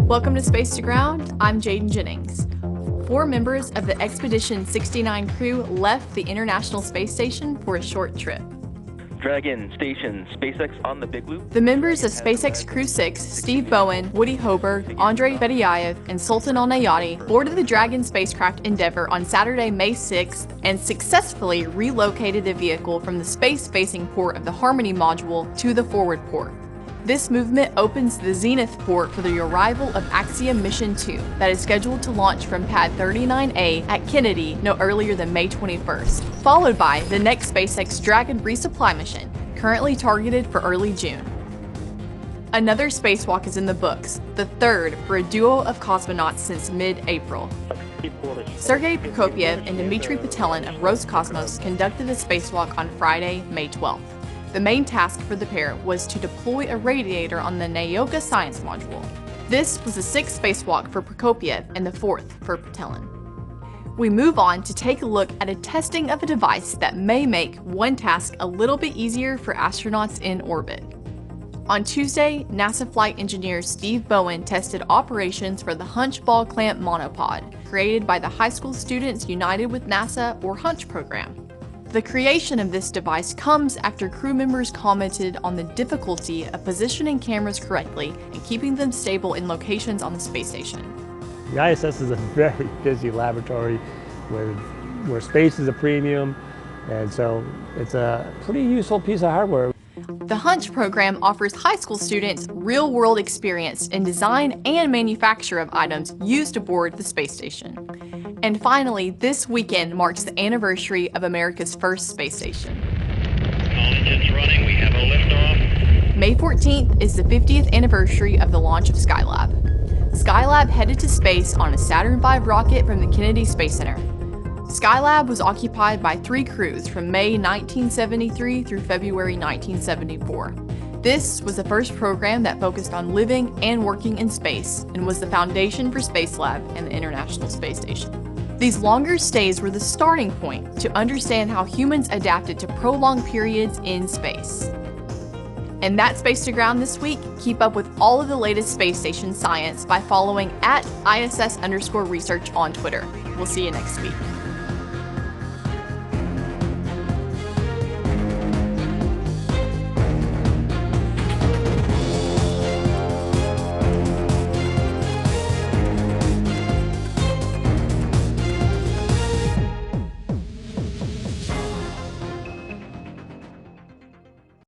Welcome to Space to Ground. I'm Jaden Jennings. 4 members of the Expedition 69 crew left the International Space Station for a short trip. Dragon Station, SpaceX on the Big Loop. The members of SpaceX Crew 6, Steve Bowen, Woody Hoberg, Andrei Fedyaev, and Sultan Al-Nayati, boarded the Dragon spacecraft Endeavour on Saturday, May 6th, and successfully relocated the vehicle from the space-facing port of the Harmony module to the forward port. This movement opens the Zenith port for the arrival of Axiom Mission 2 that is scheduled to launch from Pad 39A at Kennedy no earlier than May 21st, followed by the next SpaceX Dragon resupply mission, currently targeted for early June. Another spacewalk is in the books, the third for a duo of cosmonauts since mid-April. Sergei Prokopyev and Dmitry Petelin of Roscosmos conducted a spacewalk on Friday, May 12th. The main task for the pair was to deploy a radiator on the Nayoka science module. This was the 6th spacewalk for Prokopyev and the 4th for Petelin. We move on to take a look at a testing of a device that may make one task a little bit easier for astronauts in orbit. On Tuesday, NASA flight engineer Steve Bowen tested operations for the Hunchball Clamp monopod, created by the High School Students United with NASA, or HUNCH program. The creation of this device comes after crew members commented on the difficulty of positioning cameras correctly and keeping them stable in locations on the space station. The ISS is a very busy laboratory where space is a premium, and so it's a pretty useful piece of hardware. The HUNCH program offers high school students real-world experience in design and manufacture of items used aboard the space station. And finally, this weekend marks the anniversary of America's first space station. All engines running, we have a liftoff. May 14th is the 50th anniversary of the launch of Skylab. Skylab headed to space on a Saturn V rocket from the Kennedy Space Center. Skylab was occupied by 3 crews from May 1973 through February 1974. This was the first program that focused on living and working in space and was the foundation for Spacelab and the International Space Station. These longer stays were the starting point to understand how humans adapted to prolonged periods in space. And that's Space to Ground this week. Keep up with all of the latest space station science by following @ISS_research on Twitter. We'll see you next week.